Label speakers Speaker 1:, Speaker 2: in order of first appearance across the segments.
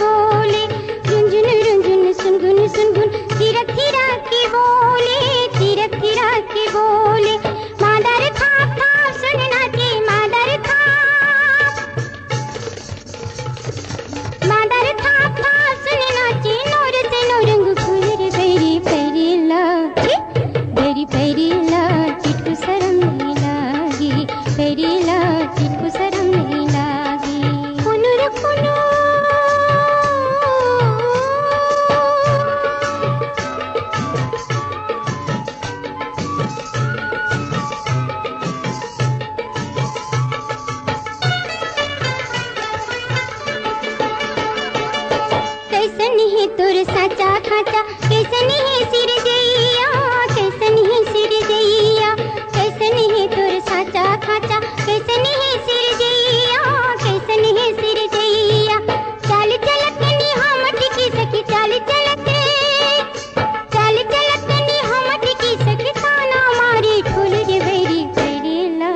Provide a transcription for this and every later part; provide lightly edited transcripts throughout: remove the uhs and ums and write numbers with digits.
Speaker 1: बोले, रुंझुन रुंझुन सुनगुन सुनगुन थिरक थिरक के बोले, थिरक थिरक के बोले। मादर खाप खाप सुनना के मादर खाप, मादर खाप खाप सुनना के नूर से नूरंग फुलर पैरी पैरीला, पैरी पैरीला चिटकू शरम नहीं लागी, पैरीला चिटकू शरम नहीं लागी। कुनुर कुनु कैसन है तोर साचा खाचा, कैसन है सिर जइया, कैसन है सिर जइया, कैसन है तोर साचा खाचा, कैसन है सिर जइया, कैसन है सिर जइया। चाल चलत नी हम टिकी सखी, चाल चलत, चाल चलत नी हम टिकी सखी, ताना मारी ठोल रे बैरी बैरीला,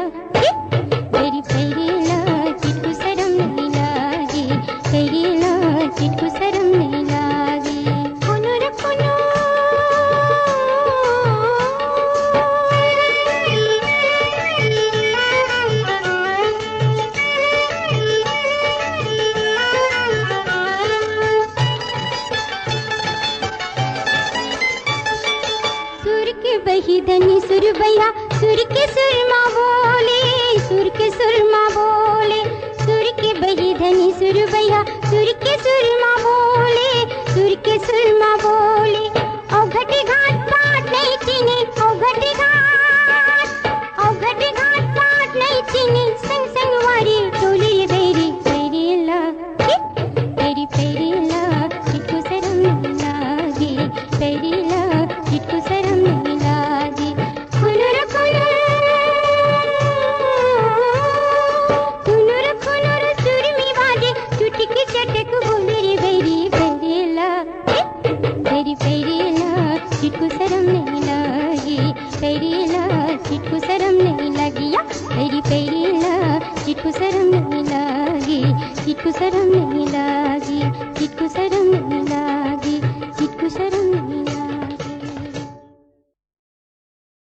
Speaker 1: बैरी बैरीला चिटकू शरम नहीं लागी, बैरीला चिटकू शरम नहीं लागी। कुनुर कुनु सुर के बही धनी सुर भैया, सुर के सुरमा बोले, सुर के सुरमा बोले, सुर के बही धनी सुर भैया, सुर के सुरमा बोले, सुर के सुरमा बोले। ओ घटी घाट पाट नहीं चीनी, ओ घटी घाट, ओ घटी घाट पाट नहीं चीनी, संग संग वारी टोली बैरी बैरीला, बैरी बैरीला चिटकू शरम नहीं लागी, बैरीला चिटकू शरम नहीं लागी। कुनुर कुनुर कुनुर सुरमी बाजे, चुटकी चटक बोले रे बैरी बैरीला, बैरी बैरीला चिटकू शरम नहीं लागी, बैरीला चिटकू शरम नहीं लागी, या बैरी बैरीला चिटकू शरम नहीं लागी, चिटकू शरम नहीं लागी।